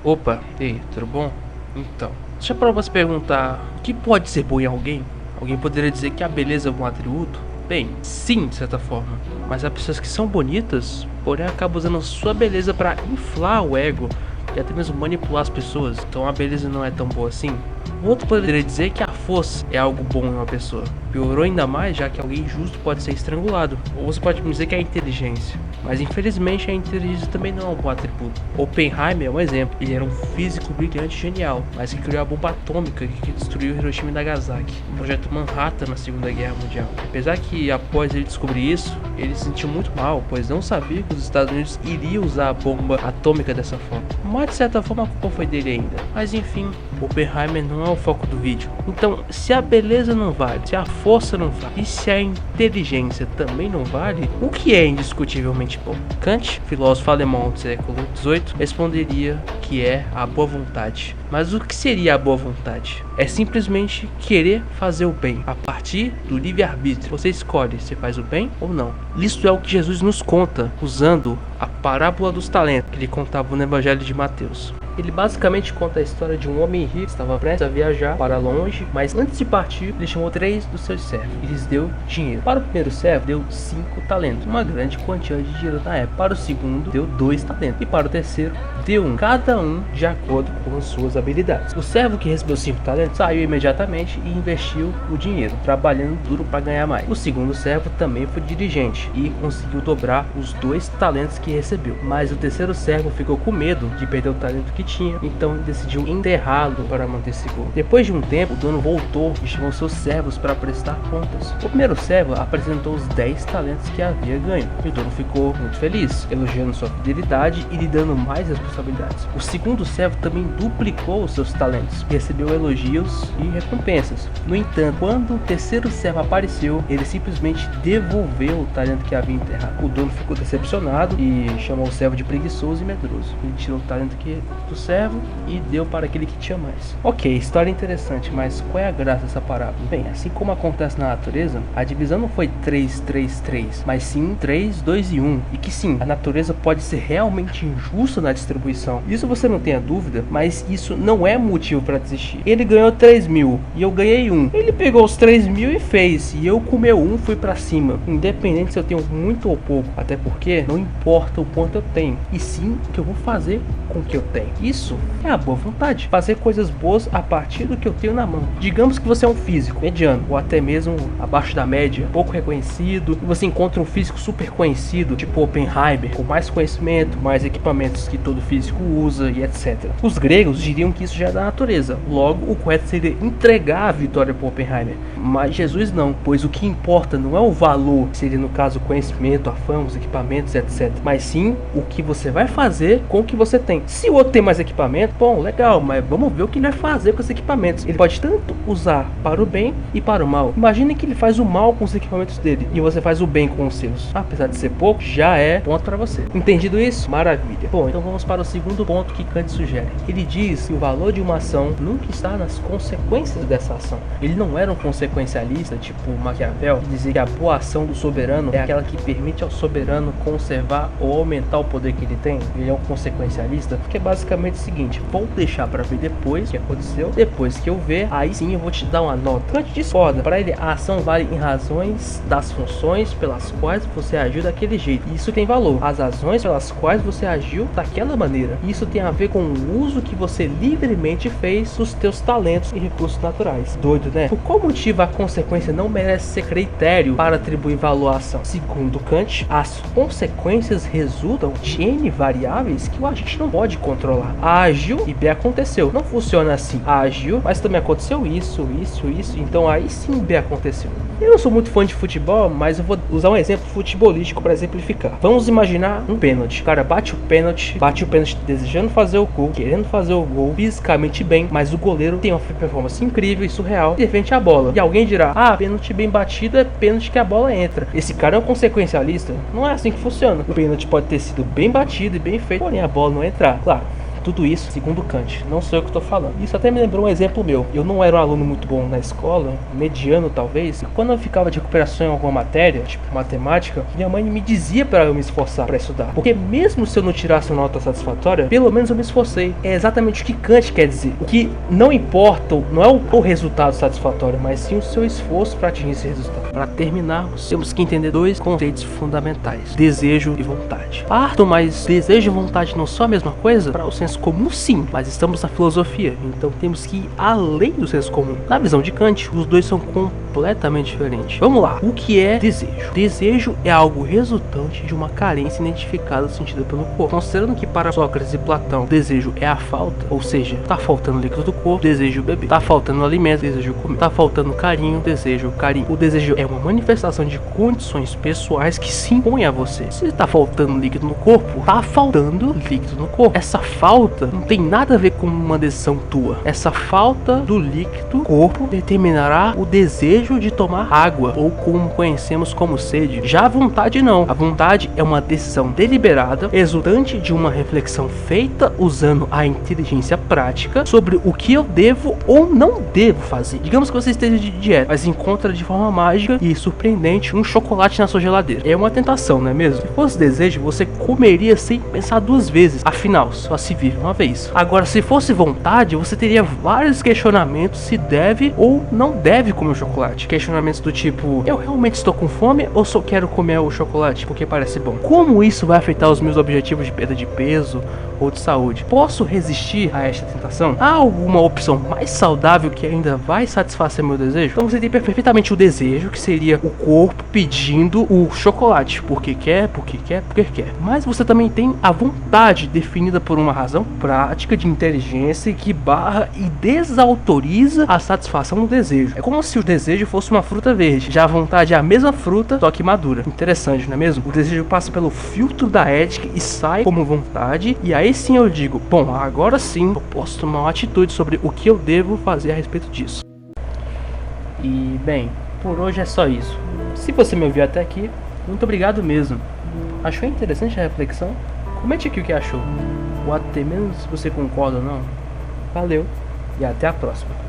Opa, ei, tudo bom? Então, já parou pra se perguntar o que pode ser bom em alguém? Alguém poderia dizer que a beleza é um atributo? Bem, sim, de certa forma. Mas há pessoas que são bonitas, porém acabam usando sua beleza para inflar o ego e até mesmo manipular as pessoas. Então a beleza não é tão boa assim. O outro poderia dizer que a força é algo bom em uma pessoa. Piorou ainda mais, já que alguém injusto pode ser estrangulado. Ou você pode me dizer que é a inteligência. Mas infelizmente a inteligência também não é um bom atributo. Oppenheimer é um exemplo. Ele era um físico brilhante e genial, mas que criou a bomba atômica que destruiu Hiroshima e Nagasaki, o projeto Manhattan na Segunda Guerra Mundial. Apesar que após ele descobrir isso, ele se sentiu muito mal, pois não sabia que os Estados Unidos iriam usar a bomba atômica dessa forma. Mas de certa forma a culpa foi dele ainda. Mas enfim, Oppenheimer não é o foco do vídeo. Então, se a beleza não vale, se a força não vale, e se a inteligência também não vale, o que é indiscutivelmente bom? Kant, filósofo alemão do século XVIII, responderia que é a boa vontade. Mas o que seria a boa vontade? É simplesmente querer fazer o bem, a partir do livre-arbítrio. Você escolhe se faz o bem ou não. Isso é o que Jesus nos conta, usando a parábola dos talentos, que ele contava no Evangelho de Mateus. Ele basicamente conta a história de um homem rico que estava prestes a viajar para longe, mas antes de partir, ele chamou 3 dos seus servos e lhes deu dinheiro. Para o primeiro servo, deu 5 talentos, uma grande quantia de dinheiro na época. Para o segundo, deu 2 talentos. E para o terceiro, deu 1, cada um de acordo com as suas habilidades. O servo que recebeu 5 talentos saiu imediatamente e investiu o dinheiro, trabalhando duro para ganhar mais. O segundo servo também foi diligente e conseguiu dobrar os 2 talentos que recebeu. Mas o terceiro servo ficou com medo de perder o talento que tinha, então decidiu enterrá-lo para manter seguro. Depois de um tempo, o dono voltou e chamou seus servos para prestar contas. O primeiro servo apresentou os 10 talentos que havia ganho, e o dono ficou muito feliz, elogiando sua fidelidade e lhe dando mais responsabilidades. O segundo servo também duplicou os seus talentos e recebeu elogios e recompensas. No entanto, quando o terceiro servo apareceu, ele simplesmente devolveu o talento que havia enterrado. O dono ficou decepcionado e chamou o servo de preguiçoso e medroso. Ele tirou o talento do servo e deu para aquele que tinha mais. Ok, história interessante, mas qual é a graça dessa parábola? Bem, assim como acontece na natureza, a divisão não foi 3, 3, 3, mas sim 3, 2 e 1. E que sim, a natureza pode ser realmente injusta na distribuição. Isso você não tenha dúvida, mas isso não é motivo para desistir. Ele ganhou 3 mil e eu ganhei 1. Ele pegou os 3 mil e fez, e eu com meu 1 fui para cima. Independente se eu tenho muito ou pouco, até porque não importa o quanto eu tenho, e sim o que eu vou fazer com o que eu tenho. Isso é a boa vontade, fazer coisas boas a partir do que eu tenho na mão. Digamos que você é um físico mediano, ou até mesmo abaixo da média, pouco reconhecido, e você encontra um físico super conhecido, tipo Oppenheimer, com mais conhecimento, mais equipamentos que todo físico usa e etc. Os gregos diriam que isso já é da natureza, logo o correto seria entregar a vitória para Oppenheimer. Mas Jesus não, pois o que importa não é o valor, que seria no caso o conhecimento, a fama, os equipamentos, etc. Mas sim o que você vai fazer com o que você tem. Se o outro tem mais equipamento, bom, legal, mas vamos ver o que ele vai fazer com os equipamentos. Ele pode tanto usar para o bem e para o mal. Imagine que ele faz o mal com os equipamentos dele e você faz o bem com os seus. Apesar de ser pouco, já é ponto para você. Entendido isso? Maravilha. Bom, então vamos para o segundo ponto que Kant sugere. Ele diz que o valor de uma ação nunca está nas consequências dessa ação. Ele não era um consequencialista, tipo Maquiavel, que dizia que a boa ação do soberano é aquela que permite ao soberano conservar ou aumentar o poder que ele tem. Ele é um consequencialista, que é basicamente o seguinte: vou deixar para ver depois o que aconteceu, depois que eu ver, aí sim eu vou te dar uma nota. Kant discorda. Para ele, a ação vale em razões das funções pelas quais você agiu daquele jeito. Isso tem valor. As razões pelas quais você agiu daquela maneira. Isso tem a ver com o uso que você livremente fez dos teus talentos e recursos naturais. Doido, né? Por qual motivo a consequência não merece ser critério para atribuir valor à ação? Segundo Kant, as consequências resultam de N variáveis que a gente não pode controlar. A agiu e B aconteceu. Não funciona assim. A agiu, mas também aconteceu isso, então aí sim B aconteceu. Eu não sou muito fã de futebol, mas eu vou usar um exemplo futebolístico para exemplificar. Vamos imaginar um pênalti. O cara bate o pênalti desejando fazer o gol, querendo fazer o gol, fisicamente bem, mas o goleiro tem uma performance incrível e surreal e defende a bola. E alguém dirá: ah, pênalti bem batido é pênalti que a bola entra. Esse cara é um consequencialista? Não é assim que funciona. O pênalti pode ter sido bem batido e bem feito, porém a bola não entrar. Claro, tudo isso segundo Kant, não sou eu que estou falando. Isso até me lembrou um exemplo meu. Eu não era um aluno muito bom na escola, mediano talvez, e quando eu ficava de recuperação em alguma matéria, tipo matemática, minha mãe me dizia para eu me esforçar para estudar, porque mesmo se eu não tirasse uma nota satisfatória, pelo menos eu me esforcei. É exatamente o que Kant quer dizer. O que não importa, não é o resultado satisfatório, mas sim o seu esforço para atingir esse resultado. Para terminarmos, temos que entender dois conceitos fundamentais: desejo e vontade. Parto, mas desejo e vontade não são a mesma coisa? Para o senso comum, sim, mas estamos na filosofia, então temos que ir além do senso comum. Na visão de Kant, os dois são completamente diferentes. Vamos lá, o que é desejo? Desejo é algo resultante de uma carência identificada sentida pelo corpo. Considerando que para Sócrates e Platão, desejo é a falta, ou seja, tá faltando líquido do corpo, desejo beber, tá faltando alimento, desejo comer, tá faltando carinho, desejo carinho. O desejo é uma manifestação de condições pessoais que se impõem a você. Se tá faltando líquido no corpo, tá faltando líquido no corpo. Essa falta não tem nada a ver com uma decisão tua. Essa falta do líquido no corpo determinará o desejo de tomar água, ou como conhecemos como sede. Já a vontade não. A vontade é uma decisão deliberada, resultante de uma reflexão feita usando a inteligência prática sobre o que eu devo ou não devo fazer. Digamos que você esteja de dieta, mas encontra de forma mágica e surpreendente um chocolate na sua geladeira. É uma tentação, não é mesmo? Se fosse desejo, você comeria sem pensar duas vezes. Afinal, só se vive uma vez. Agora, se fosse vontade, você teria vários questionamentos se deve ou não deve comer o chocolate. Questionamentos do tipo: eu realmente estou com fome ou só quero comer o chocolate porque parece bom? Como isso vai afetar os meus objetivos de perda de peso ou de saúde? Posso resistir a esta tentação? Há alguma opção mais saudável que ainda vai satisfazer meu desejo? Então você tem perfeitamente o desejo, que seria o corpo pedindo o chocolate porque quer, porque quer, porque quer. Mas você também tem a vontade, definida por uma razão prática de inteligência que barra e desautoriza a satisfação do desejo. É como se o desejo fosse uma fruta verde, já a vontade é a mesma fruta, só que madura. Interessante, não é mesmo? O desejo passa pelo filtro da ética e sai como vontade, e aí sim eu digo: bom, agora sim eu posso tomar uma atitude sobre o que eu devo fazer a respeito disso. E bem, por hoje é só isso. Se você me ouviu até aqui, muito obrigado mesmo. Achou interessante a reflexão? Comente aqui o que achou, ou até mesmo se você concorda ou não. Valeu e até a próxima.